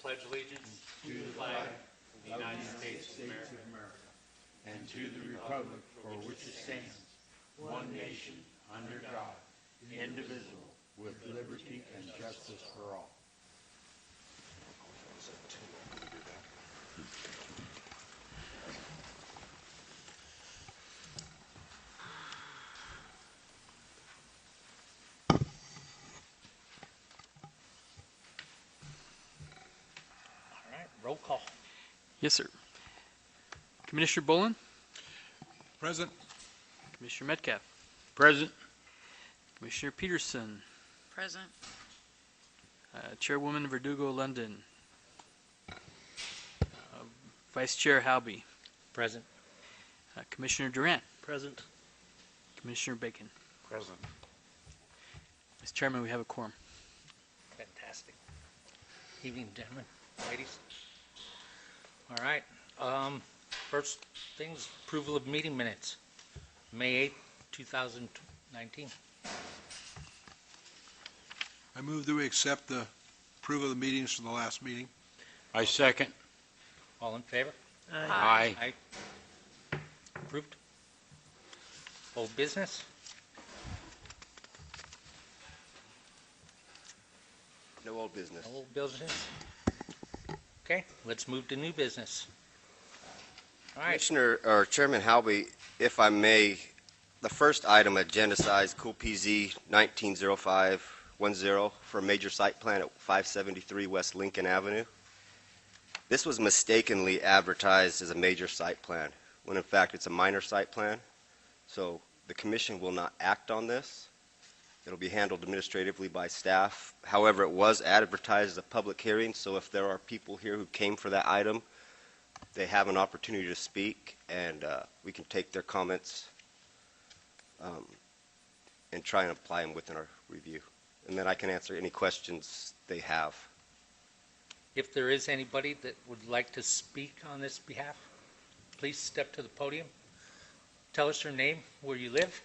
pledge allegiance to the flag of the United States of America and to the republic for which it stands, one nation, under God, indivisible, with liberty and justice for all. Roll call. Yes, sir. Commissioner Bolin? Present. Commissioner Metcalf? Present. Commissioner Peterson? Present. Chairwoman Verdugo London? Vice Chair Halby? Present. Commissioner Durant? Present. Commissioner Bacon? Present. Mr. Chairman, we have a quorum. Fantastic. Evening, gentlemen, ladies. All right. First things, approval of meeting minutes. May 8th, 2019. I move that we accept the approval of the meetings from the last meeting. I second. All in favor? Aye. Aye. Approved. Old business? No old business. Old business? Okay, let's move to new business. All right. Commissioner, or Chairman Halby, if I may, the first item, agenda size, Cool PZ 190510 for a major site plan at 573 West Lincoln Avenue. This was mistakenly advertised as a major site plan, when in fact it's a minor site plan. So the commission will not act on this. It'll be handled administratively by staff. However, it was advertised as a public hearing, so if there are people here who came for that item, they have an opportunity to speak, and we can take their comments and try and apply them within our review. And then I can answer any questions they have. If there is anybody that would like to speak on this behalf, please step to the podium. Tell us your name, where you live.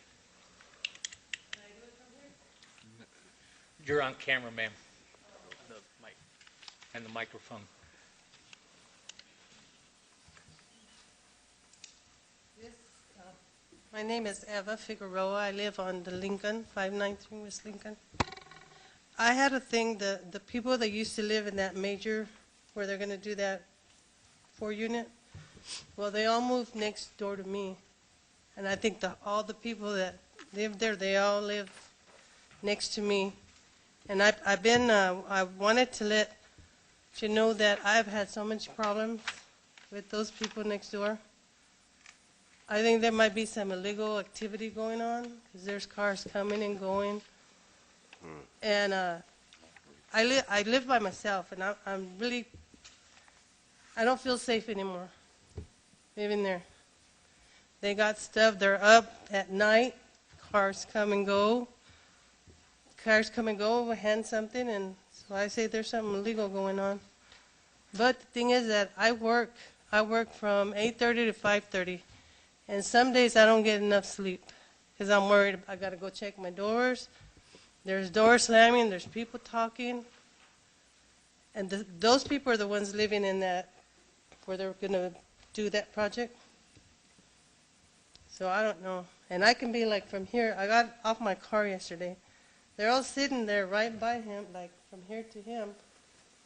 You're on camera, ma'am. The mic. And the microphone. My name is Eva Figueroa. I live on the Lincoln, 593 West Lincoln. I had a thing, the people that used to live in that major, where they're going to do that 4-unit, well, they all moved next door to me. And I think all the people that live there, they all live next to me. And I wanted to let you know that I've had so much problems with those people next door. I think there might be some illegal activity going on because there's cars coming and going. And I live by myself, and I'm really, I don't feel safe anymore living there. They got stuff, they're up at night, cars come and go. Cars come and go, hand something, and so I say there's something illegal going on. But the thing is that I work from 8:30 to 5:30, and some days I don't get enough sleep because I'm worried. I got to go check my doors. There's doors slamming, there's people talking, and those people are the ones living in that, where they're going to do that project. So I don't know. And I can be like from here, I got off my car yesterday. They're all sitting there right by him, like from here to him,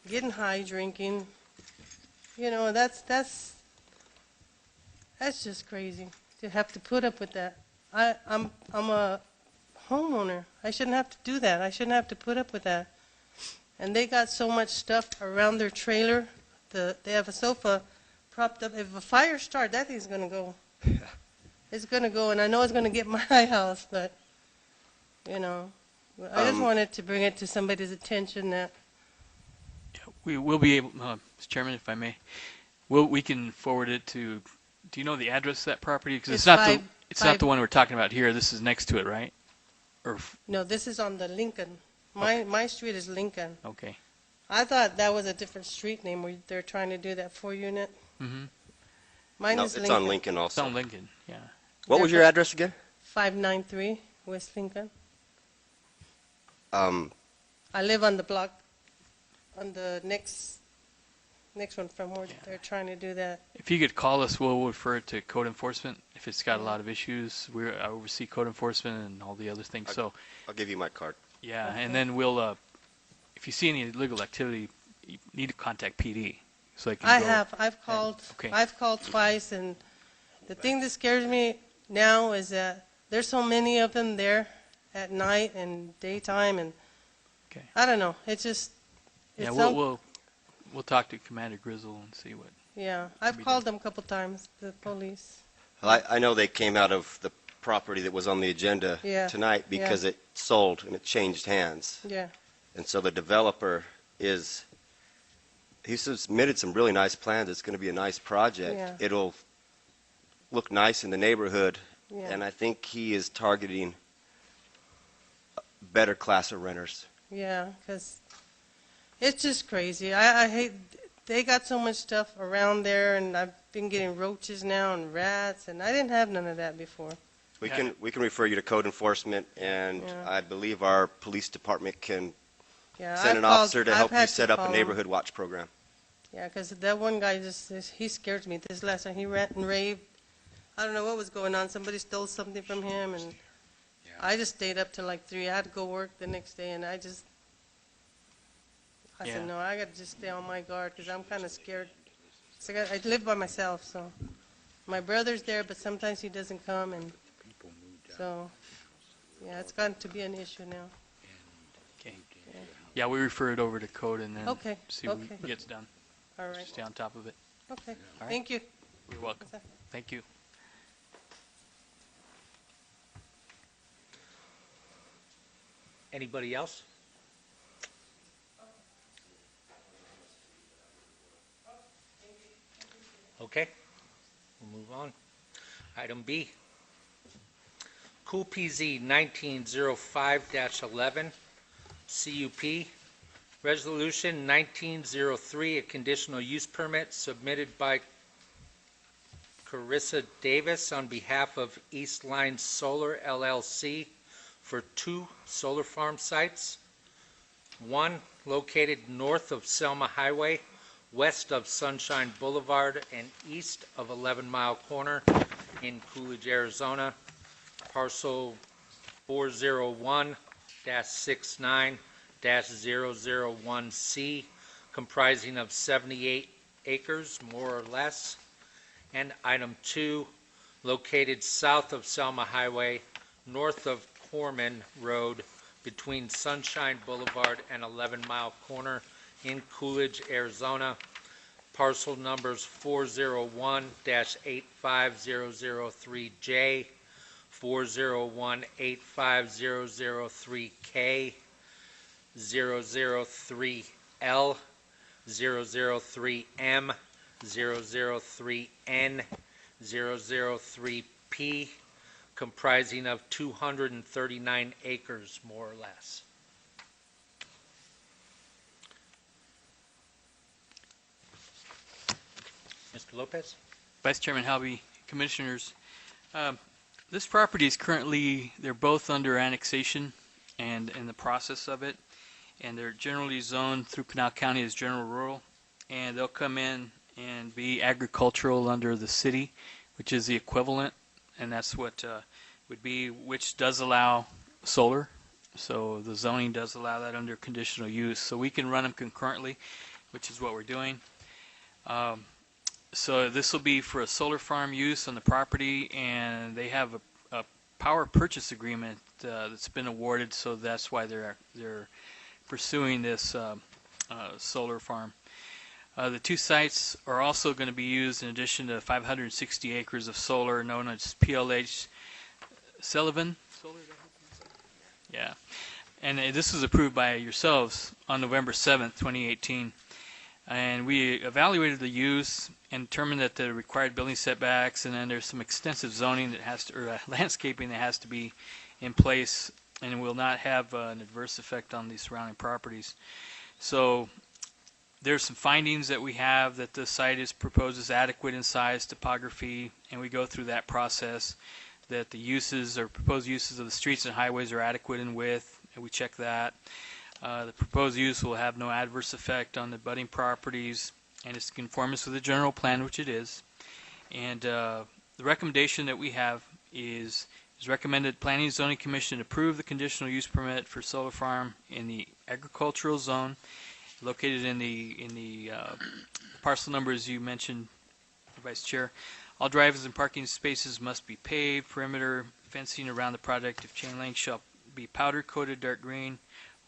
getting high, drinking. You know, that's just crazy to have to put up with that. I'm a homeowner. I shouldn't have to do that. I shouldn't have to put up with that. And they got so much stuff around their trailer. They have a sofa propped up. If a fire starts, that thing's going to go. It's going to go, and I know it's going to get my house, but, you know. I just wanted to bring it to somebody's attention that We will be able, Mr. Chairman, if I may, we can forward it to, do you know the address of that property? Because it's not the one we're talking about here. This is next to it, right? Or no, this is on the Lincoln. My street is Lincoln. Okay. I thought that was a different street name where they're trying to do that 4-unit. Mm-hmm. Mine No, is it's Lincoln. on Lincoln It's also. on Lincoln, yeah. What was your address again? 593 West Lincoln. Um, I live on the block, on the next next one from where they're trying to do that. If you could call us, we'll refer it to code enforcement. If it's got a lot of issues, I oversee code enforcement and all the other things. So, I'll give you my card. yeah, Okay. and then we'll, if you see any illegal activity, you need to contact PD. So they can I go. have. I've called. Okay. I've called twice, and the thing that scares me now is that there's so many of them there at night and daytime, and Okay. I don't know. It's just. Yeah, It's we'll talk to Commander Grizzle and see what. Yeah, I've be called them a couple times. The police. Well, I know they came out of the property that was on the agenda Yeah, tonight because it sold and it changed hands. Yeah. And so the developer he submitted some really nice plans. It's going to be a nice project. Yeah. It'll look nice in the neighborhood. Yeah. And I think he is targeting a better class of renters. Yeah, because it's just crazy. I hate, they got so much stuff around there, and I've been getting roaches now and rats, and I didn't have none of that before. We Yeah. can refer you to code enforcement, and Yeah. I believe our police department can Yeah, send I've an called- officer to I've help you had set up a call 'em. neighborhood watch program. Yeah, because that one guy he scares me. This last time he ran and raved. I don't know what was going on. Somebody stole something from him, and I just stayed up till like 3. I had to go work the next day, and I Yeah. said, no, I got to just stay on my guard because I'm kind of scared. So I live by myself, so my brother's there, but sometimes he doesn't come, and so yeah, it's gotten to be an issue now. Okay. Yeah, we refer it over to code and then Okay, see what okay. gets done. All right. Stay on top of it. Okay. right. Thank you. You're welcome. Thank you. Anybody else? Okay, we'll move on. Item B. Cool PZ 1905-11, CUP. Resolution 1903, a conditional use permit submitted by Carissa Davis on behalf of East Line Solar LLC for 2 solar farm sites. One located north of Selma Highway, west of Sunshine Boulevard, and east of 11 Mile Corner in Coolidge, Arizona. Parcel 401-69-001C, comprising of 78 acres, more or less. And item 2, located south of Selma Highway, north of Corman Road, between Sunshine Boulevard and 11 Mile Corner in Coolidge, Arizona. Parcel numbers 401-85003J, 401-85003K, 003L, 003M, 003N, 003P, comprising of 239 acres, more or less. Mr. Lopez? Vice Chairman Halby, Commissioners, this property is currently, they're both under annexation and in the process of it, and they're generally zoned through Pinal County as general rural, and they'll come in and be agricultural under the city, which is the equivalent, and that's what would be, which does allow solar. So the zoning does allow that under conditional use. So we can run them concurrently, which is what we're doing. So this will be for a solar farm use on the property, and they have a power purchase agreement that's been awarded, so that's why they're pursuing this solar farm. The 2 sites are also going to be used in addition to 560 acres of solar known as PLH Sullivan. Yeah. And this was approved by yourselves on November 7th, 2018. And we evaluated the use and determined that the required building setbacks, and then there's some extensive zoning that has to, or landscaping that has to be in place, and it will not have an adverse effect on the surrounding properties. So there's some findings that we have that the site is proposed as adequate in size, topography, and we go through that process, that the uses or proposed uses of the streets and highways are adequate in width, and we check that. The proposed use will have no adverse effect on the budding properties, and it's in conformance with the general plan, which it is. And the recommendation that we have is recommended Planning and Zoning Commission approve the conditional use permit for solar farm in the agricultural zone located in the parcel numbers you mentioned, Vice Chair. All driveways and parking spaces must be paved. Perimeter fencing around the project, if chain link, shall be powder coated dark green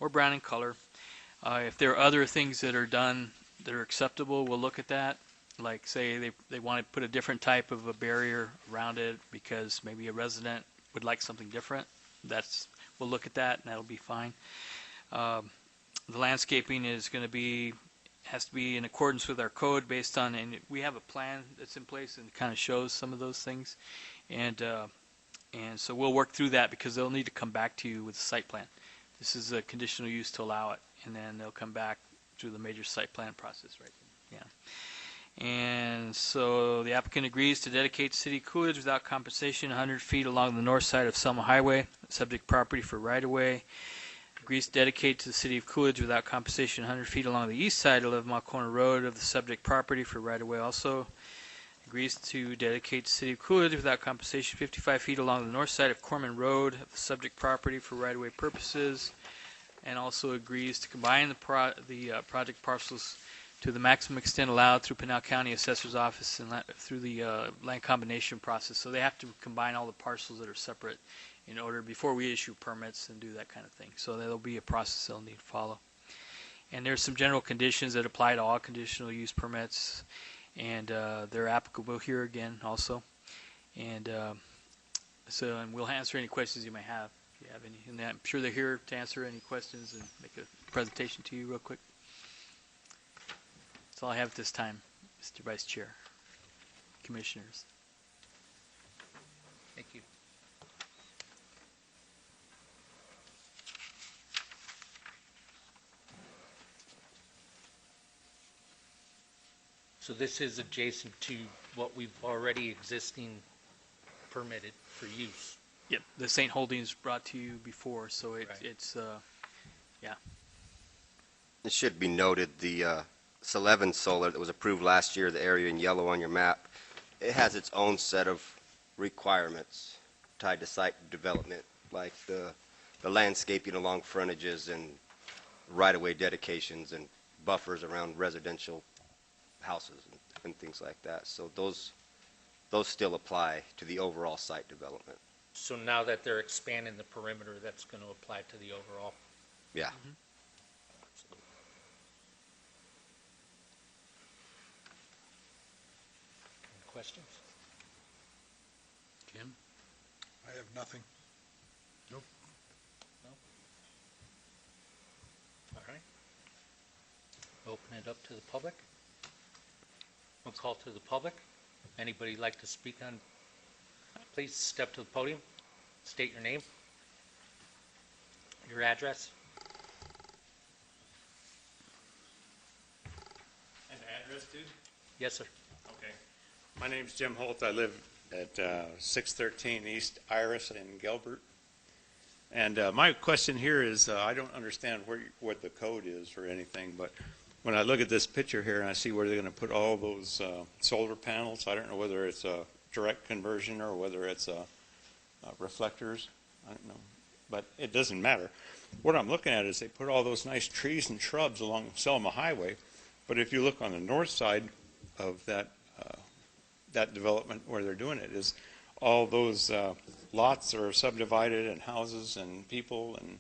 or brown in color. If there are other things that are done that are acceptable, we'll look at that. Like say they want to put a different type of a barrier around it because maybe a resident would like something different. We'll look at that and that'll be fine. The landscaping is going to has to be in accordance with our code based on, and we have a plan that's in place and kind of shows some of those things. And so we'll work through that because they'll need to come back to you with a site plan. This is a conditional use to allow it, and then they'll come back through the major site plan process, right? Yeah. And so the applicant agrees to dedicate City of Coolidge without compensation 100 feet along the north side of Selma Highway, subject property for right-of-way. Agrees to dedicate to the City of Coolidge without compensation 100 feet along the east side of 11 Mile Corner Road of the subject property for right-of-way also. Agrees to dedicate to the City of Coolidge without compensation 55 feet along the north side of Corman Road of the subject property for right-of-way purposes. And also agrees to combine the project parcels to the maximum extent allowed through Pinal County Assessor's Office and through the land combination process. So they have to combine all the parcels that are separate in order before we issue permits and do that kind of thing. So there'll be a process they'll need to follow. And there's some general conditions that apply to all conditional use permits, and they're applicable here again also. And and we'll answer any questions you may have if you have any. And I'm sure they're here to answer any questions and make a presentation to you real quick. That's all I have at this time, Mr. Vice Chair, Commissioners. Thank you. So this is adjacent to what we've already existing permitted for use. Yep, the St. Holdings brought to you before, so it's yeah. It should be noted, the Sullivan Solar that was approved last year, the area in yellow on your map, it has its own set of requirements tied to site development, like the landscaping along frontages and right-of-way dedications and buffers around residential houses and things like that. So those still apply to the overall site development. So now that they're expanding the perimeter, that's going to apply to the overall. Yeah. Absolutely. Any questions? Jim? I have nothing. All right. Open it up to the public. We'll call to the public. Anybody like to speak on? Please step to the podium. State your name, your address. An address, dude? Yes, sir. Okay. My name's Jim Holt. I live at 613 East Iris in Gilbert. And my question here is, I don't understand what the code is or anything, but when I look at this picture here and I see where they're going to put all those solar panels, I don't know whether it's a direct conversion or whether it's reflectors. I don't know, but it doesn't matter. What I'm looking at is they put all those nice trees and shrubs along Selma Highway, but if you look on the north side of that development where they're doing it, is all those lots are subdivided and houses and people and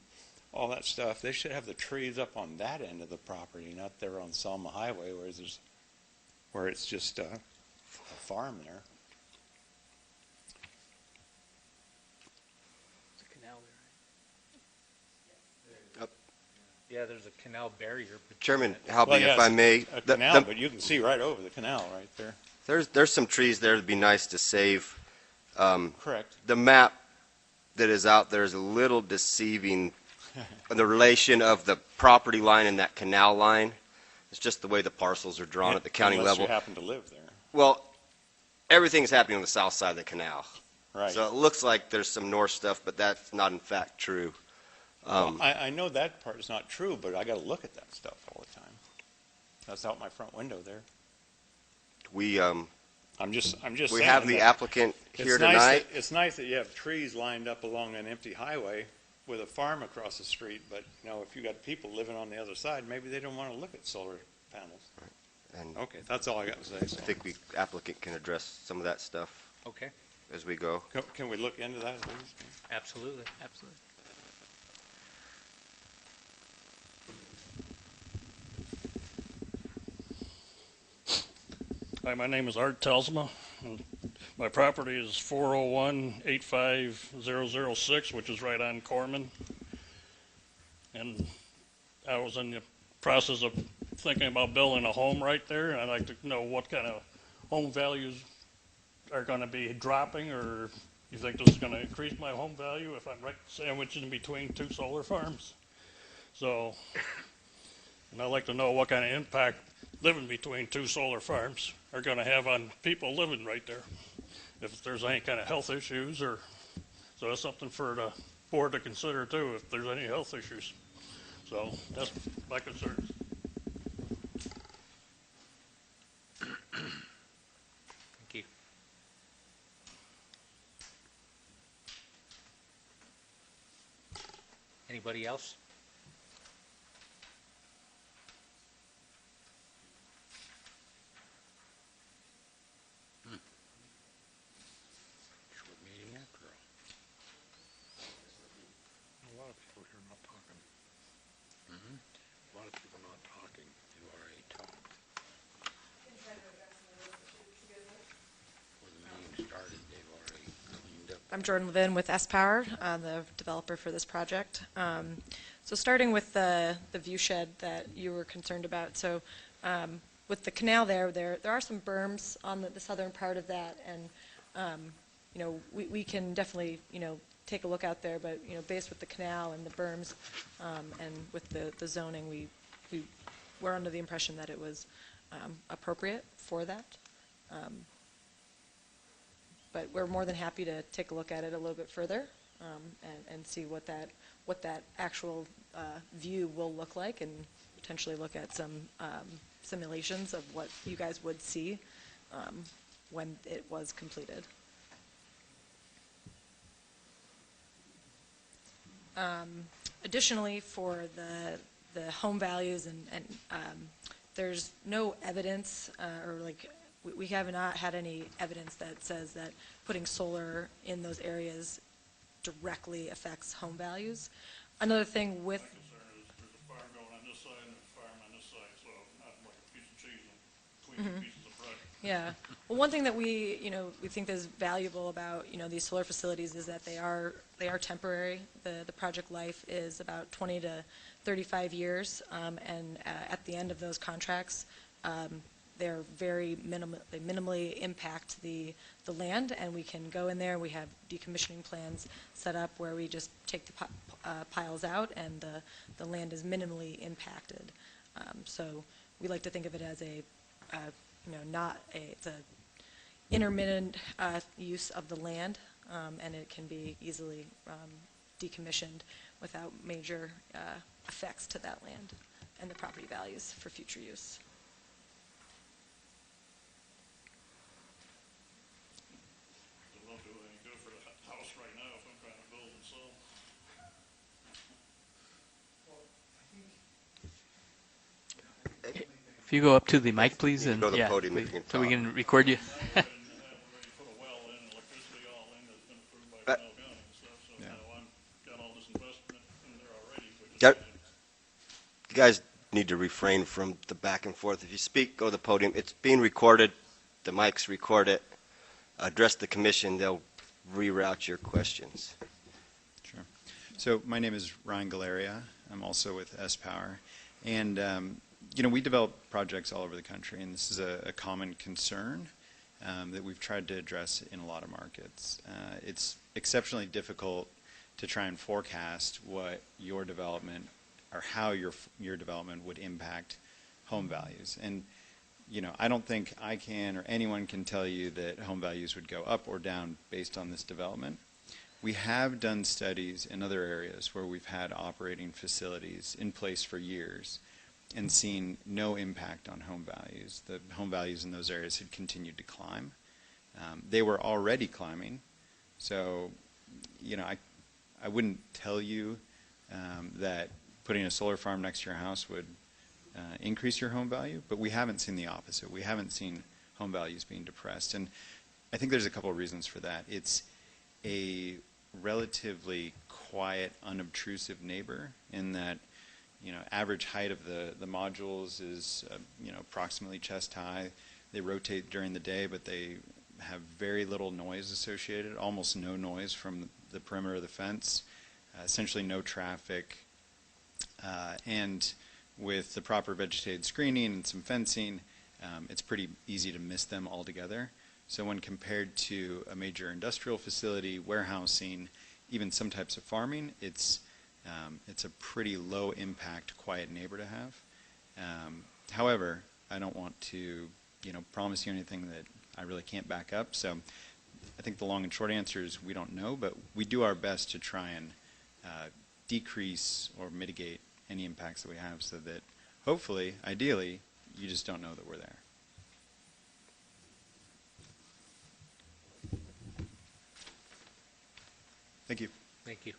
all that stuff. They should have the trees up on that end of the property, not there on Selma Highway where it's just a farm there. Yeah, there's a canal barrier. Chairman, help me yeah, if I may. A canal, but you can see right over the canal right there. There's some trees there that'd be nice to save. Correct. The map that is out there is a little deceiving. The relation of the property line and that canal line. It's just the way the parcels are drawn at the county Unless level. you happen to live there. Well, everything's happening on the south side of the canal. Right. So it looks like there's some north stuff, but that's not in fact true. Well, I know that part is not true, but I got to look at that stuff all the time. That's out my front window there. We, I'm just we saying have the that applicant here it's nice tonight. it's nice that you have trees lined up along an empty highway with a farm across the street, but, you know, if you got people living on the other side, maybe they don't want to look at solar panels. And Okay, that's all I got to say. I So. think the applicant can address some of that stuff Okay, as we go. Can we look into that, please? absolutely. Absolutely. Hi, my name is Art Telsma. And my property is 401-85006, which is right on Corman. And I was in the process of thinking about building a home right there. I'd like to know what kind of home values are going to be dropping, or you think this is going to increase my home value if I'm right sandwiched in between two solar farms? So, and I'd like to know what kind of impact living between two solar farms are going to have on people living right there. If there's any kind of health issues, or so that's something for the board to consider too, if there's any health issues. So that's my concerns. Thank you. Anybody else? Short meeting after all. A lot of people here not talking. A lot of people not talking. They've already talked. Before the meeting started, they've already cleaned up. I'm Jordan Levin with S-Power, the developer for this project. So starting with the view shed that you were concerned about. So with the canal there are some berms on the southern part of that, and you know, we can definitely, you know, take a look out there, but, you know, based with the canal and the berms and with the zoning, we were under the impression that it was appropriate for that. But we're more than happy to take a look at it a little bit further and see what that actual view will look like, and potentially look at some simulations of what you guys would see when it was completed. Additionally, for the home values, and there's no evidence, or like we have not had any evidence that says that putting solar in those areas directly affects home values. Another thing with My concern is there's a farm going on this side and a farm on this side, so not like a piece of cheese in between two pieces of bread. Yeah. Well, one thing that we think is valuable about, these solar facilities is that they are temporary. The project life is about 20 to 35 years, and at the end of those contracts, they're very they minimally impact the land, and we can go in there. We have decommissioning plans set up where we just take the piles out, and the land is minimally impacted. So we like to think of it as it's a intermittent use of the land, and it can be easily decommissioned without major effects to that land and the property values for future use. It won't do any good for the house right now if I'm trying to build and sell. If you go up to the mic, please, You and go to the yeah, podium if please, you can so we talk. can record you. And have already put a well in, electricity all in, that's been approved by Canal County and stuff, so now I'm got all this investment in there already, which is. Yep. You guys need to refrain from the back and forth. If you speak, go to the podium. It's being recorded. The mics record it. Address the commission. They'll reroute your questions. Sure. So my name is Ryan Galeria. I'm also with S-Power. And, we develop projects all over the country, and this is a common concern that we've tried to address in a lot of markets. It's exceptionally difficult to try and forecast what your development or how your development would impact home values. And, I don't think I can or anyone can tell you that home values would go up or down based on this development. We have done studies in other areas where we've had operating facilities in place for years, and seen no impact on home values. The home values in those areas had continued to climb. They were already climbing, so I wouldn't tell you that putting a solar farm next to your house would increase your home value, but we haven't seen the opposite. We haven't seen home values being depressed, and I think there's a couple of reasons for that. It's a relatively quiet, unobtrusive neighbor in that average height of the modules is approximately chest high. They rotate during the day, but they have very little noise associated, almost no noise from the perimeter of the fence, essentially no traffic, and with the proper vegetated screening and some fencing, it's pretty easy to miss them altogether. So when compared to a major industrial facility, warehousing, even some types of farming, it's a pretty low impact, quiet neighbor to have. However, I don't want to promise you anything that I really can't back up. So I think the long and short answer is we don't know, but we do our best to try and decrease or mitigate any impacts that we have so that hopefully, ideally, you just don't know that we're there. Thank you. Thank you.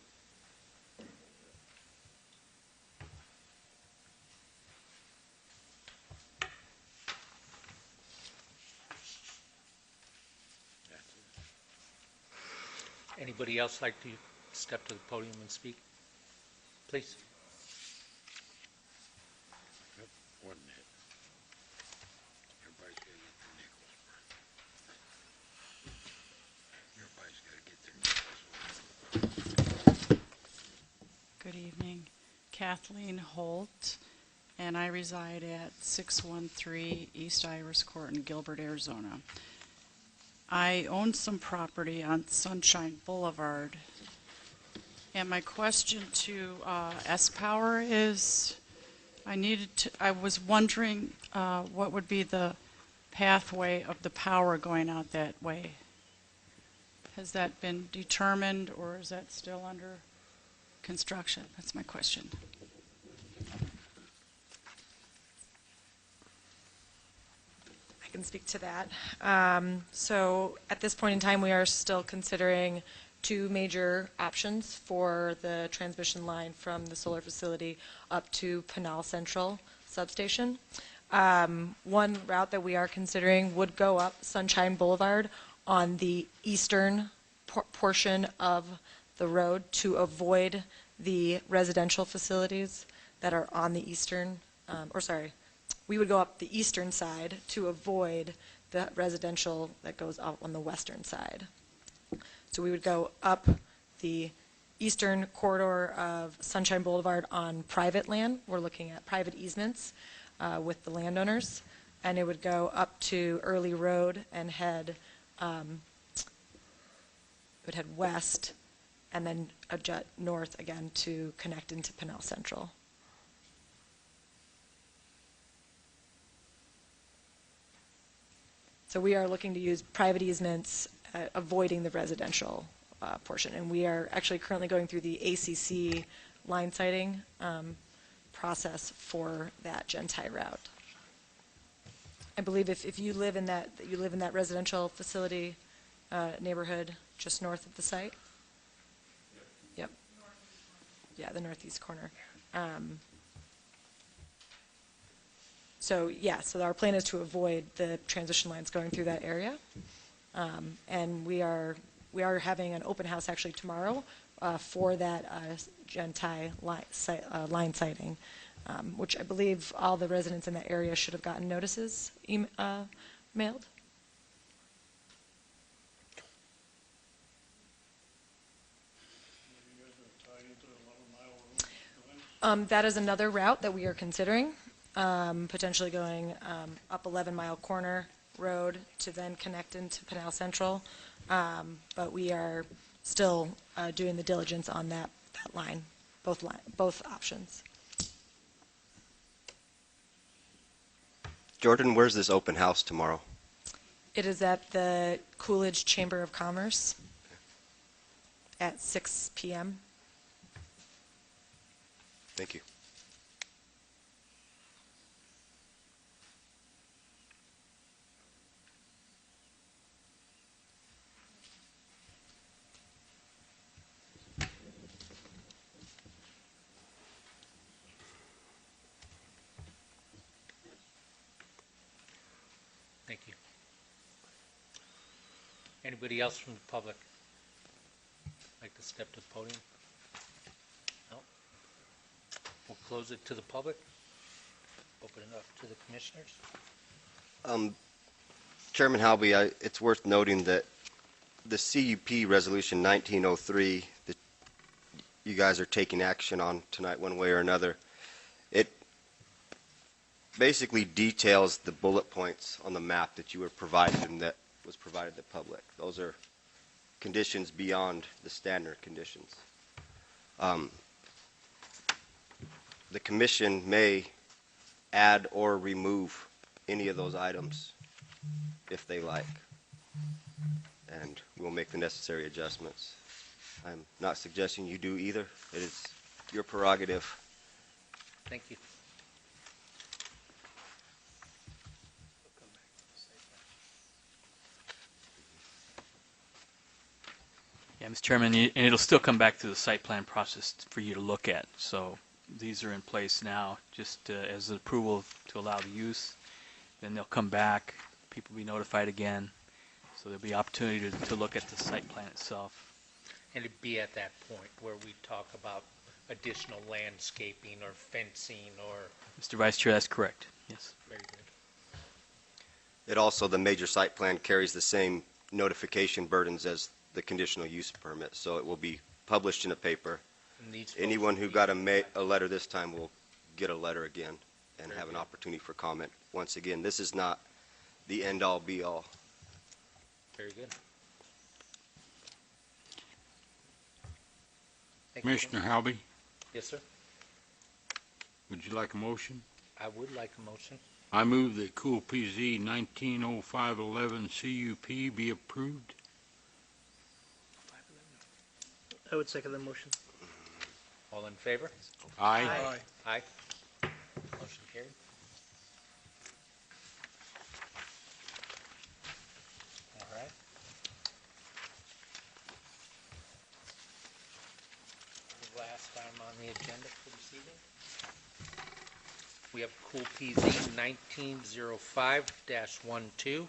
Anybody else like to step to the podium and speak? Please. One minute. Everybody's got to get their nickels. Everybody's got to get their nickels. Good evening. Kathleen Holt, and I reside at 613 East Iris Court in Gilbert, Arizona. I own some property on Sunshine Boulevard, and my question to S-Power is, I was wondering what would be the pathway of the power going out that way. Has that been determined, or is that still under construction? That's my question. I can speak to that. So at this point in time, we are still considering two major options for the transmission line from the solar facility up to Pinal Central substation. One route that we are considering would go up Sunshine Boulevard on the eastern portion of the road to avoid the residential facilities that are on the eastern, we would go up the eastern side to avoid the residential that goes up on the western side. So we would go up the eastern corridor of Sunshine Boulevard on private land. We're looking at private easements with the landowners, and it would go up to Early Road and head west, and then a jet north again to connect into Pinal Central. So we are looking to use private easements, avoiding the residential portion. And we are actually currently going through the ACC line sighting process for that Gentai route. I believe if you live in that residential facility neighborhood just north of the site. Yep. Yeah, the northeast corner. So our plan is to avoid the transition lines going through that area, and we are having an open house actually tomorrow for that Gentai line sighting, which I believe all the residents in that area should have gotten notices mailed. That is another route that we are considering. Potentially going up 11 Mile Corner Road to then connect into Pinal Central. But we are still doing the diligence on that line, both options. Jordan, where's this open house tomorrow? It is at the Coolidge Chamber of Commerce at 6 p.m. Thank you. Thank you. Anybody else from the public like to step to the podium? No? We'll close it to the public. Open it up to the commissioners. Chairman Halby, it's worth noting that the CUP Resolution 1903 that you guys are taking action on tonight one way or another, it basically details the bullet points on the map that you were provided and that was provided to the public. Those are conditions beyond the standard conditions. The commission may add or remove any of those items if they like, and we'll make the necessary adjustments. I'm not suggesting you do either. It is your prerogative. Thank you. Yeah, Mr. Chairman, and it'll still come back to the site plan process for you to look at. So these are in place now, just as an approval to allow the use. Then they'll come back, people will be notified again. So there'll be opportunity to look at the site plan itself. And it'd be at that point where we talk about additional landscaping or fencing or... Mr. Vice Chair, that's correct. Yes. Very good. It also, the major site plan carries the same notification burdens as the conditional use permit, so it will be published in a paper. Anyone who got a letter this time will get a letter again and have an opportunity for comment. Once again, this is not the end-all, be-all. Very good. Thank Commissioner Halby, Yes, sir. would you like a motion? I would like a motion. I move that Cool PZ 190511 CUP be approved. I would second the motion. All in favor? Aye. Aye. Motion carried. All right. The last item on the agenda for this evening. We have Cool PZ 1905-12,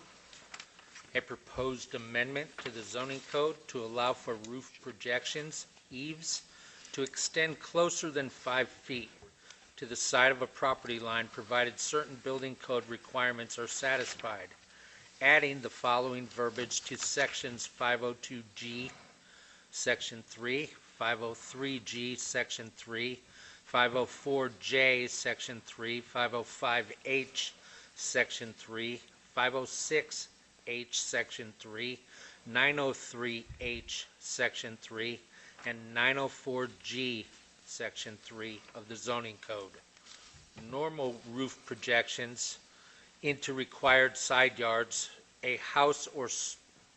a proposed amendment to the zoning code to allow for roof projections, eaves, to extend closer than 5 feet to the side of a property line provided certain building code requirements are satisfied, adding the following verbiage to sections 502G, section 3, 503G, section 3, 504J, section 3, 505H, section 3, 506H, section 3, 903H, section 3, and 904G, section 3 of the zoning code. Normal roof projections into required side yards, a house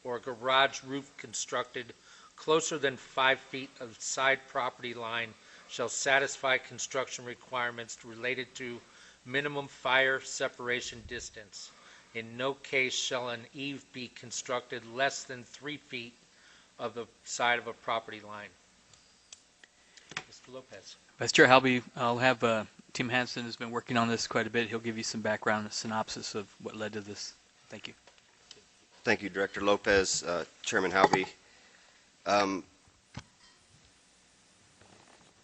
or garage roof constructed closer than 5 feet of side property line shall satisfy construction requirements related to minimum fire separation distance. In no case shall an eave be constructed less than 3 feet of the side of a property line. Mr. Lopez. Vice Chair Halby, I'll have Tim Hansen has been working on this quite a bit. He'll give you some background and synopsis of what led to this. Thank you. Thank you, Director Lopez, Chairman Halby.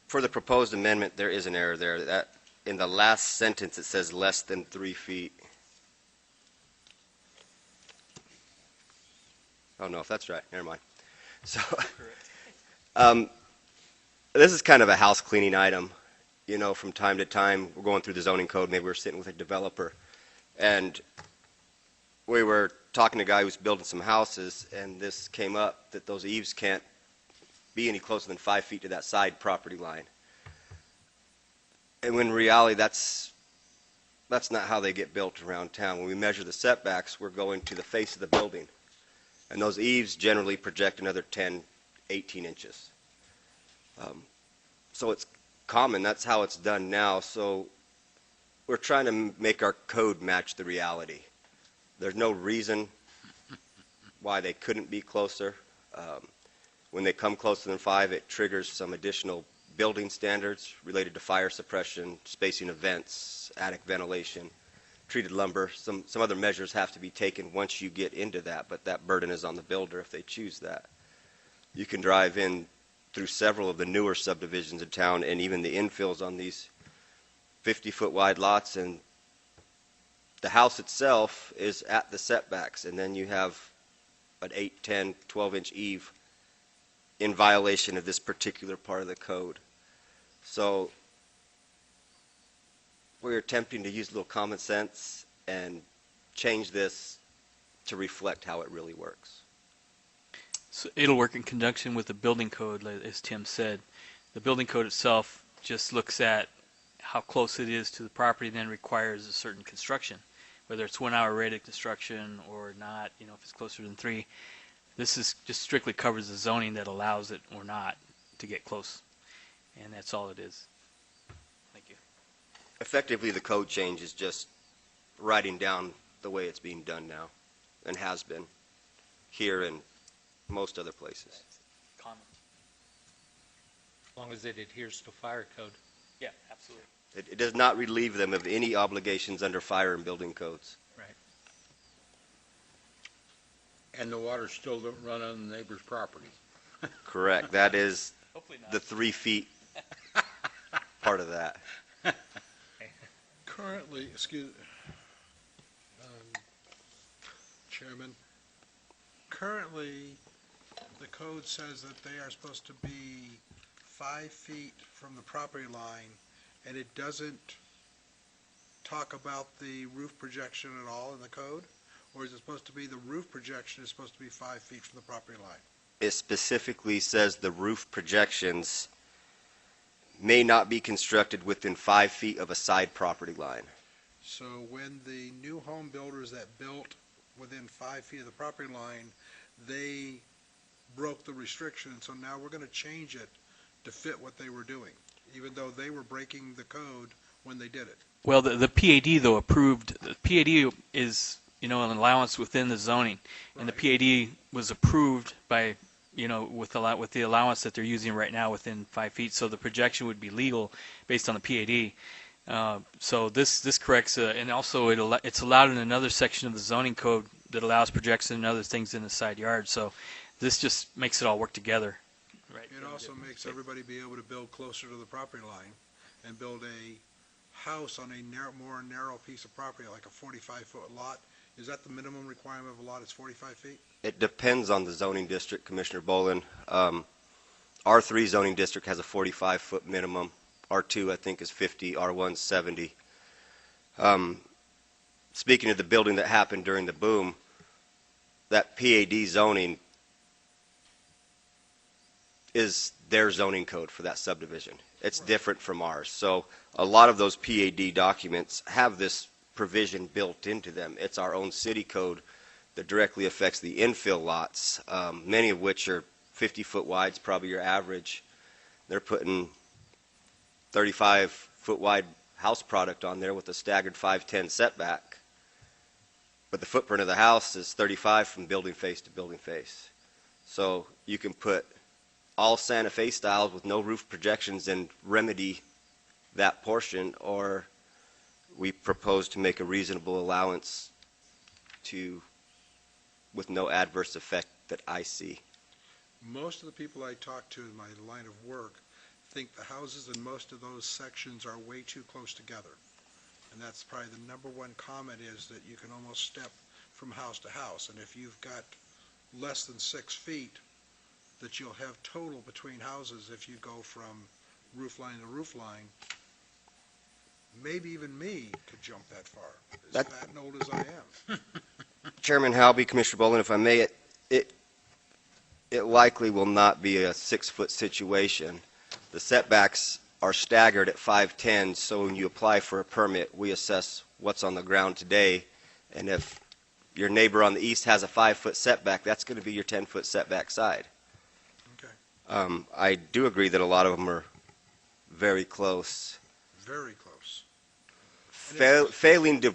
For the proposed amendment, there is an error there. That in the last sentence, it says less than 3 feet. Oh, no, if that's right, never mind. So, this is kind of a house cleaning item. You know, from time to time, we're going through the zoning code, maybe we're sitting with a developer, and we were talking to a guy who's building some houses, and this came up that those eaves can't be any closer than 5 feet to that side property line. And when in reality, that's not how they get built around town. When we measure the setbacks, we're going to the face of the building. And those eaves generally project another 10, 18 inches. So it's common, that's how it's done now. So we're trying to make our code match the reality. There's no reason why they couldn't be closer. When they come closer than 5, it triggers some additional building standards related to fire suppression, spacing of vents, attic ventilation, treated lumber. Some other measures have to be taken once you get into that, but that burden is on the builder if they choose that. You can drive in through several of the newer subdivisions in town and even the infills on these 50-foot wide lots, and the house itself is at the setbacks, and then you have an 8, 10, 12-inch eave in violation of this particular part of the code. So we're attempting to use a little common sense and change this to reflect how it really works. So it'll work in conjunction with the building code, as Tim said. The building code itself just looks at how close it is to the property, then requires a certain construction, whether it's 1 hour rated construction or not, if it's closer than 3. This is just strictly covers the zoning that allows it or not to get close. And that's all it is. Thank you. Effectively, the code change is just writing down the way it's being done now and has been here and most other places. Common. As long as it adheres to fire code. Yeah, absolutely. It does not relieve them of any obligations under fire and building codes. Right. And the water still don't run on the neighbor's property. Correct. That is Hopefully not. the 3 feet part of that. Currently, Chairman, currently, the code says that they are supposed to be 5 feet from the property line, and it doesn't talk about the roof projection at all in the code? Or is it supposed to be the roof projection is supposed to be 5 feet from the property line? It specifically says the roof projections may not be constructed within 5 feet of a side property line. So when the new home builders that built within 5 feet of the property line, they broke the restriction, so now we're going to change it to fit what they were doing, even though they were breaking the code when they did it. Well, the PAD, though, approved. The PAD is, an allowance within the zoning. And the PAD was approved by, with the allowance that they're using right now within 5 feet. So the projection would be legal based on the PAD. So this corrects, and also it's allowed in another section of the zoning code that allows projection and other things in the side yard. So this just makes it all work together. Right. It also makes everybody be able to build closer to the property line and build a house on a more narrow piece of property, like a 45-foot lot. Is that the minimum requirement of a lot, is 45 feet? It depends on the zoning district, Commissioner Bolin. R3 zoning district has a 45-foot minimum. R2, I think, is 50. R1 is 70. Speaking of the building that happened during the boom, that PAD zoning is their zoning code for that subdivision. It's different from ours. So a lot of those PAD documents have this provision built into them. It's our own city code that directly affects the infill lots, many of which are 50-foot wide, probably your average. They're putting 35-foot wide house product on there with a staggered 5'10" setback. But the footprint of the house is 35 from building face to building face. So you can put all Santa Fe styles with no roof projections and remedy that portion, or we propose to make a reasonable allowance with no adverse effect that I see. Most of the people I talk to in my line of work think the houses in most of those sections are way too close together. And that's probably the number one comment, is that you can almost step from house to house. And if you've got less than 6 feet, that you'll have total between houses if you go from roof line to roof line. Maybe even me could jump that far, as fat and old as I am. Chairman Halby, Commissioner Bolin, if I may, it likely will not be a 6-foot situation. The setbacks are staggered at 5'10", so when you apply for a permit, we assess what's on the ground today, and if your neighbor on the east has a 5-foot setback, that's going to be your 10-foot setback side. Okay. I do agree that a lot of them are very close. Very close. Failing to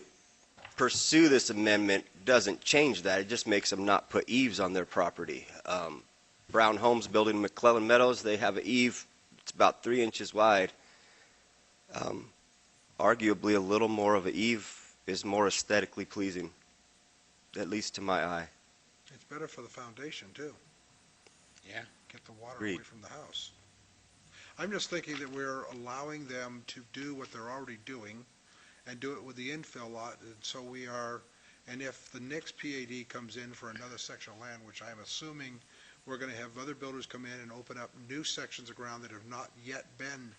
pursue this amendment doesn't change that. It just makes them not put eaves on their property. Brown Homes building in McClellan Meadows, they have an eave. It's about 3 inches wide. Arguably a little more of an eave is more aesthetically pleasing, at least to my eye. It's better for the foundation, too. Yeah. Get the water Agreed. away from the house. I'm just thinking that we're allowing them to do what they're already doing and do it with the infill lot, and so we are, and if the next PAD comes in for another section of land, which I'm assuming we're gonna have other builders come in and open up new sections of ground that have not yet been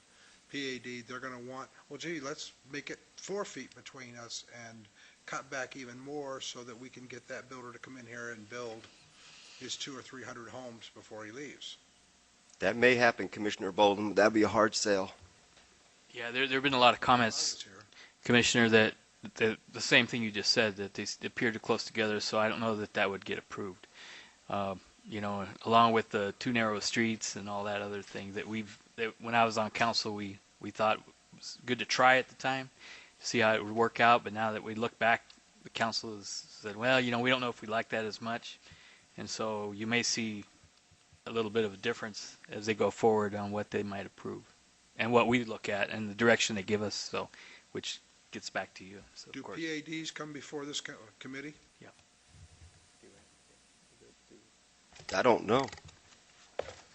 PAD, they're gonna want, well, gee, let's make it 4 feet between us and cut back even more so that we can get that builder to come in here and build his 200 or 300 homes before he leaves. That may happen, Commissioner Bolden. That'd be a hard sale. Yeah, there have been a lot of comments, Commissioner, that the same thing you just said, that they appear too close together, so I don't know that that would get approved. You know, along with the too narrow streets and all that other thing that when I was on council, we thought it was good to try at the time, see how it would work out, but now that we look back, the council has said, well, you know, we don't know if we like that as much, and so you may see a little bit of a difference as they go forward on what they might approve and what we look at and the direction they give us, so which gets back to you. So, Do of course. PADs come before this committee? Yeah. I don't know.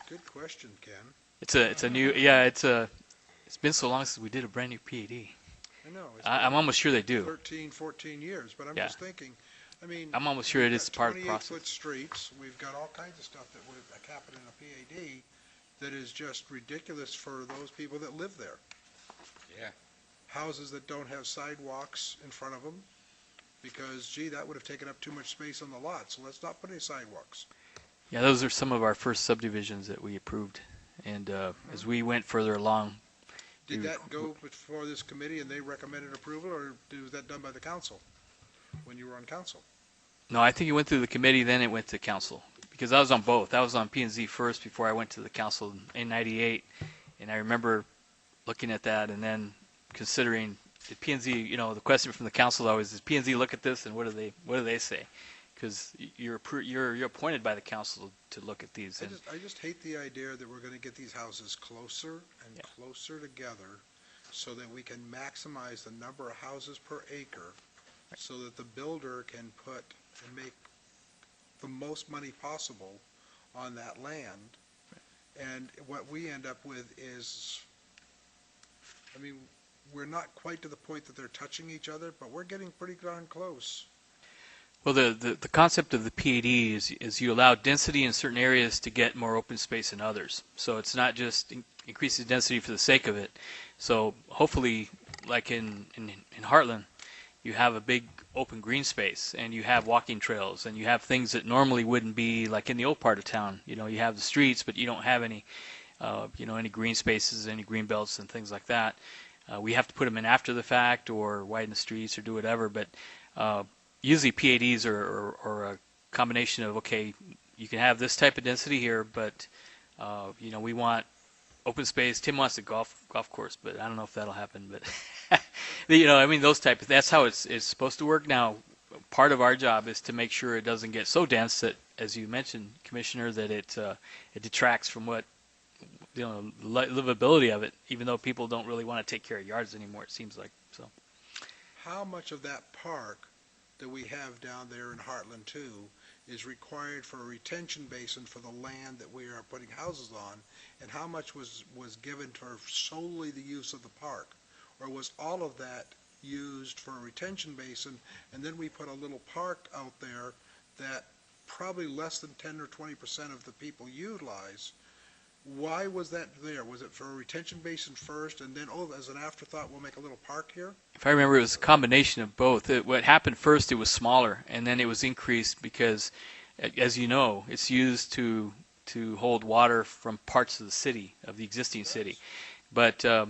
Good question, Ken. It's a new, yeah, it's been so long since we did a brand new PAD. I know. It's I'm almost sure they do. 13, 14 years, but I'm Yeah. just thinking, I mean. I'm almost sure it we've is got part of the 28-foot process. streets, we've got all kinds of stuff that would happen in a PAD that is just ridiculous for those people that live there. Yeah. Houses that don't have sidewalks in front of them, because, gee, that would have taken up too much space on the lot, so let's not put any sidewalks. Yeah, those are some of our first subdivisions that we approved, and as we went further along. Did we- that go before this committee and they recommended approval, or was that done by the council when you were on council? No, I think it went through the committee, then it went to council, because I was on both. I was on P&Z first before I went to the council in '98, and I remember looking at that and then considering the P&Z. You know, the question from the council always is, P&Z look at this and what do they say? Because you're appointed by the council to look at these. And I just hate the idea that we're gonna get these houses closer and Yeah. closer together so that we can maximize the number of houses per acre, so that the builder can put and make the most money possible on that land. And what we end up with is, I mean, we're not quite to the point that they're touching each other, but we're getting pretty darn close. well, the concept of the PAD is you allow density in certain areas to get more open space in others. So it's not just increasing density for the sake of it. So hopefully, like in Heartland, you have a big open green space, and you have walking trails, and you have things that normally wouldn't be, like in the old part of town. You know, you have the streets, but you don't have any, you know, any green spaces, any green belts, and things like that. We have to put them in after the fact, or widen the streets, or do whatever. But usually PADs are a combination of, okay, you can have this type of density here, but you know, we want open space. Tim wants a golf course, but I don't know if that'll happen. But you know, I mean, those type of, that's how it's supposed to work. Now, part of our job is to make sure it doesn't get so dense that, as you mentioned, Commissioner, that it detracts from what, you know, livability of it. Even though people don't really want to take care of yards anymore, it seems like. So, How much of that park that we have down there in Heartland 2 is required for a retention basin for the land that we are putting houses on, and how much was given for solely the use of the park? Or was all of that used for a retention basin, and then we put a little park out there that probably less than 10 or 20% of the people utilize? Why was that there? Was it for a retention basin first, and then, oh, as an afterthought, we'll make a little park here? if I remember, it was a combination of both. What happened first, it was smaller, and then it was increased because, as you know, it's used to hold water from parts of the city, of the existing city. But a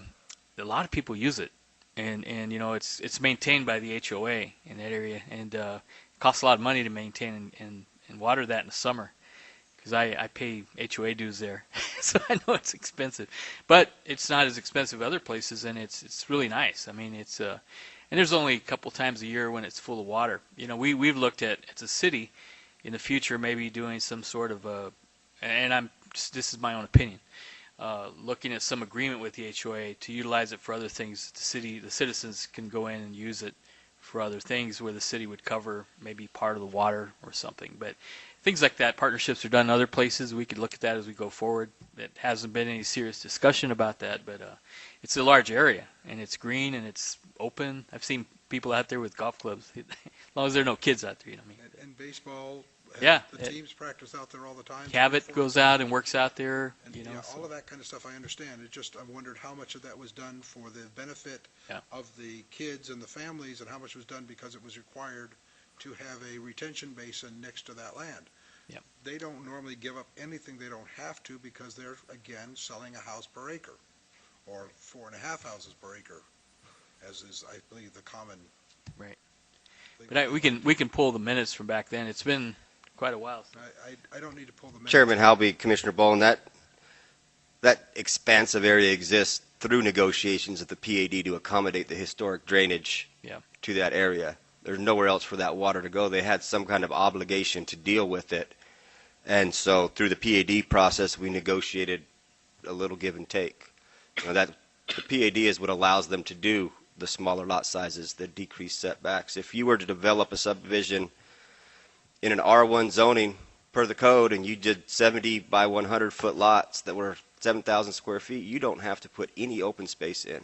lot of people use it, and you know, it's maintained by the HOA in that area, and it costs a lot of money to maintain and water that in the summer, because I pay HOA dues there, so I know it's expensive. But it's not as expensive other places, and it's really nice. I mean, it's and there's only a couple times a year when it's full of water. You know, we've looked at, as a city, in the future maybe doing some sort of and this is my own opinion, looking at some agreement with the HOA to utilize it for other things. The citizens can go in and use it for other things where the city would cover maybe part of the water or something. But things like that, partnerships are done in other places. We could look at that as we go forward. There hasn't been any serious discussion about that, but it's a large area, and it's green, and it's open. I've seen people out there with golf clubs, as long as there are no kids out there, you know what I mean? And baseball, Yeah, the teams practice out there all the time. Cabot goes out and works out there, And, you know. yeah, So. all of that kind of stuff I understand. It just, I wondered how much of that was done for the benefit Yeah. of the kids and the families, and how much was done because it was required to have a retention basin next to that land. Yeah. They don't normally give up anything they don't have to, because they're, again, selling a house per acre, or 4.5 houses per acre, as is, I believe, the common. Right. thing. But we can pull the minutes from back then. It's been quite a while. I don't need to pull the minutes. Chairman Halby, Commissioner Bowen, that expansive area exists through negotiations at the PAD to accommodate the historic drainage to that area. There's nowhere else for that water to go. They had some kind of obligation to deal with it. And so through the PAD process, we negotiated a little give and take. You know, that the PAD is what allows them to do the smaller lot sizes, the decreased setbacks. If you were to develop a subdivision in an R1 zoning per the code, and you did 70 by 100 foot lots that were 7,000 square feet, you don't have to put any open space in.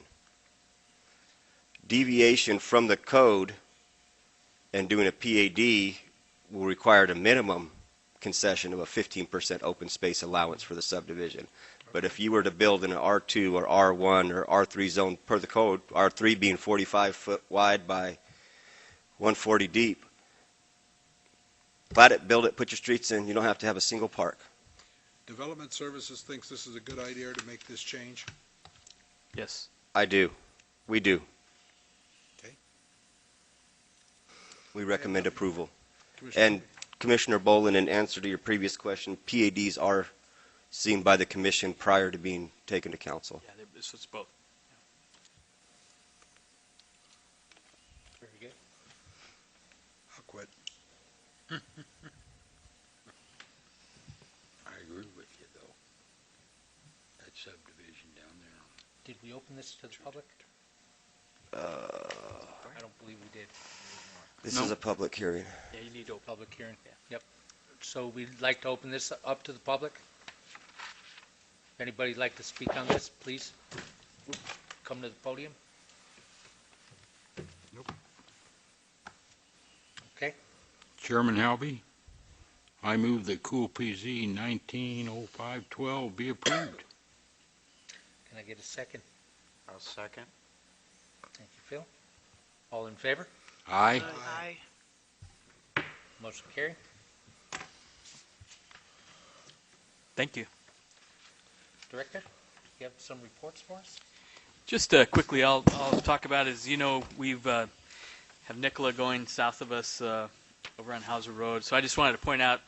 Deviation from the code and doing a PAD will require a minimum concession of a 15% open space allowance for the subdivision. But if you were to build in an R2 or R1 or R3 zone per the code, R3 being 45 foot wide by 140 deep, plat it, build it, put your streets in, you don't have to have a single park. Development Services thinks this is a good idea to make this change. Yes. I do. We do. Okay. We recommend approval. Commissioner And Commissioner Bolin, in answer to your previous question, PADs are seen by the commission prior to being taken to council. Yeah, this was both. Very good. I'll quit. I agree with you, though. That subdivision down there. Did we open this to the public? I don't believe we did. This No. is a public hearing. Yeah, you need to open public hearing. Yep. So we'd like to open this up to the public. If anybody'd like to speak on this, please come to the podium. Nope. Okay. Chairman Halby, I move that Cool PZ 190512 be approved. Can I get a second? I'll second. Thank you, Phil. All in favor? Aye. Aye. Motion carried. Thank you. Director, do you have some reports for us? Just quickly, I'll talk about, as you know, we've have Nicola going south of us over on Hauser Road. So I just wanted to point out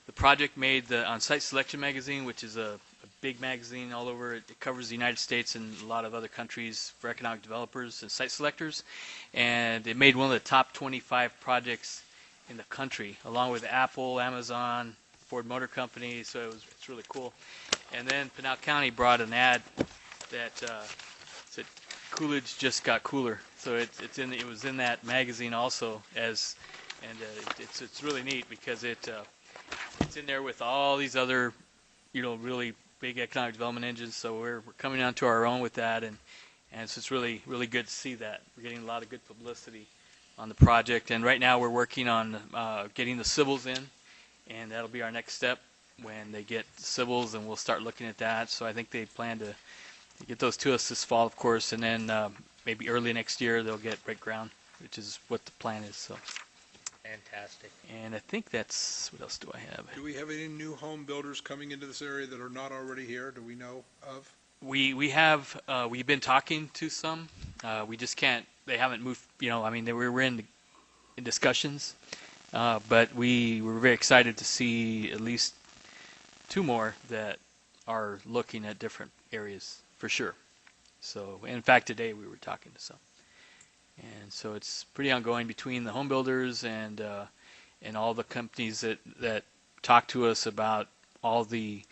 the project made the On-Site Selection magazine, which is a big magazine all over. It covers the United States and a lot of other countries for economic developers and site selectors. And it made one of the top 25 projects in the country, along with Apple, Amazon, Ford Motor Company. So it's really cool. And then Pinal County brought an ad that said Coolidge just got cooler. So it was in that magazine also it's really neat because it's in there with all these other, really big economic development engines. So we're coming onto our own with that, and so it's really good to see that. We're getting a lot of good publicity on the project, and right now we're working on getting the civils in, and that'll be our next step. When they get civils, and we'll start looking at that. So I think they plan to get those to us this fall, of course, and then maybe early next year they'll get break ground, which is what the plan is. So. Fantastic. And I think that's, what else do I have? Do we have any new home builders coming into this area that are not already here? Do we know of? We have, we've been talking to some. We just can't, they haven't moved, we're in discussions. But we were very excited to see at least 2 more that are looking at different areas for sure. So, in fact, today we were talking to some. And so it's pretty ongoing between the home builders and all the companies that talk to us about all the,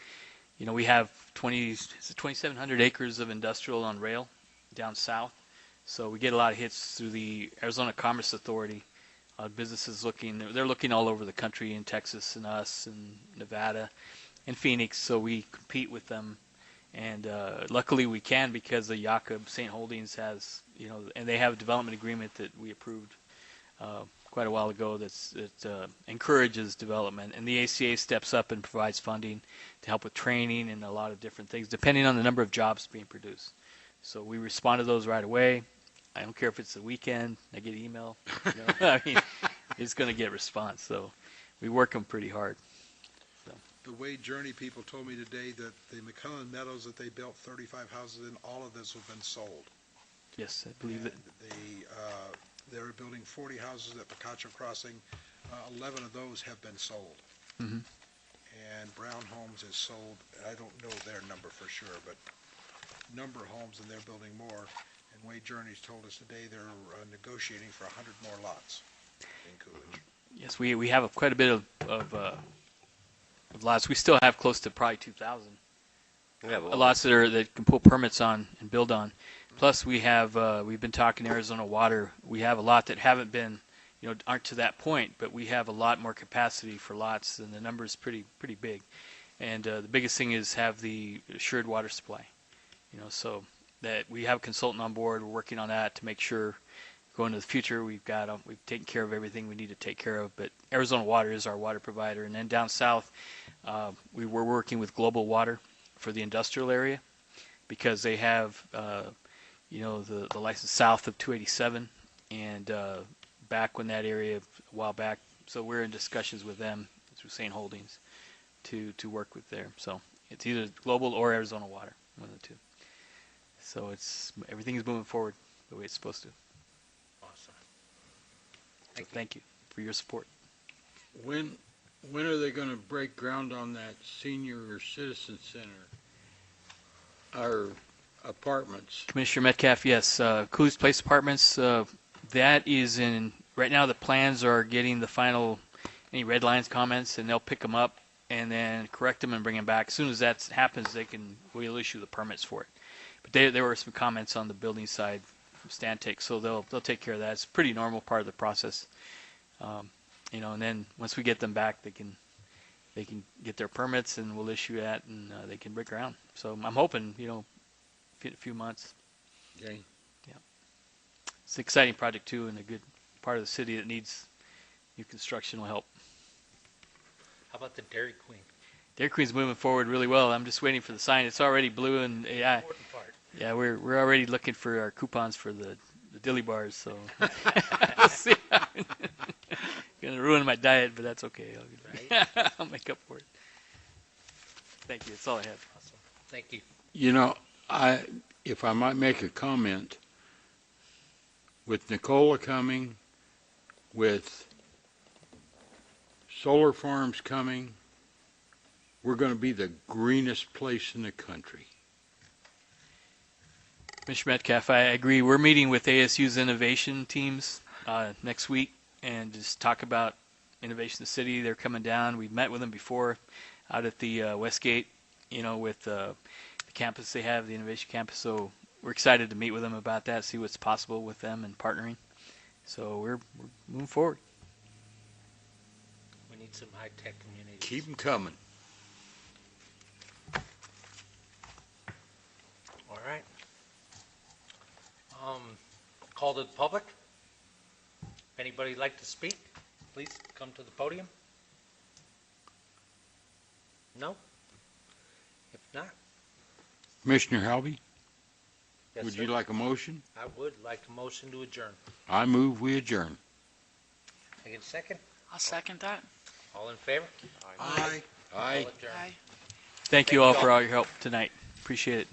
we have 2,700 acres of industrial on rail down south. So we get a lot of hits through the Arizona Commerce Authority. Businesses they're looking all over the country, in Texas and us and Nevada and Phoenix, so we compete with them. And luckily we can, because the Jakob St. Holdings has, and they have a development agreement that we approved quite a while ago that encourages development. And the ACA steps up and provides funding to help with training and a lot of different things, depending on the number of jobs being produced. So we respond to those right away. I don't care if it's the weekend, I get email. I mean, it's going to get response. So we work them pretty hard. The Wade Journey people told me today that the McClellan Meadows that they built 35 houses in, all of this have been sold. Yes, I believe that. They were building 40 houses at Picacho Crossing. 11 of those have been sold. Mm-hmm. And Brown Homes is sold, I don't know their number for sure, but number of homes, and they're building more. And Wade Journeys told us today they're negotiating for 100 more lots in Coolidge. Yes, we have quite a bit of lots. We still have close to probably 2,000 lots that can pull permits on and build on. Plus, we've been talking to Arizona Water. We have a lot that haven't been, aren't to that point, but we have a lot more capacity for lots, and the number is pretty big. And the biggest thing is have the assured water supply. So that we have a consultant on board. We're working on that to make sure going to the future we've taken care of everything we need to take care of. But Arizona Water is our water provider. And then down south, we were working with Global Water for the industrial area, because they have the license south of 287 and back when that area a while back. So we're in discussions with them through St. Holdings to work with there. So it's either Global or Arizona Water, one of the two. So everything is moving forward the way it's supposed to. Awesome. Thank you for your support. When are they going to break ground on that senior citizen center? Our apartments. Commissioner Metcalf, yes. Coolidge Place Apartments, that is right now the plans are getting the final, any red lines comments, and they'll pick them up and then correct them and bring them back. As soon as that happens, we'll issue the permits for it. But there were some comments on the building side from Stantec, so they'll take care of that. It's a pretty normal part of the process. And then once we get them back, they can get their permits, and we'll issue that, and they can break ground. So I'm hoping, a few months. Okay. Yeah. It's an exciting project too, and a good part of the city that needs new construction will help. How about the Dairy Queen? Dairy Queen's moving forward really well. I'm just waiting for the sign. It's already blue, and yeah, Important part. yeah, we're already looking for our coupons for the dilly bars. So we'll see. Gonna ruin my diet, but that's okay. I'll make up for it. Thank you. That's all I have. Awesome. Thank you. If I might make a comment, with Nicola coming, with solar farms coming, we're going to be the greenest place in the country. Mr. Metcalf, I agree. We're meeting with ASU's innovation teams next week and just talk about innovation in the city. They're coming down. We've met with them before out at the Westgate, with the campus they have, the innovation campus. So we're excited to meet with them about that, see what's possible with them and partnering. So we're moving forward. We need some high-tech communities. Keep them coming. All right. Call to the public. If anybody would like to speak, please come to the podium. No? If not, Commissioner Halby, yes, would sir. you like a motion? I would like a motion to adjourn. I move we adjourn. I get a second? I'll second that. All in favor? Aye. Aye. All adjourned. Aye. Thank you all for all your help tonight. Appreciate it.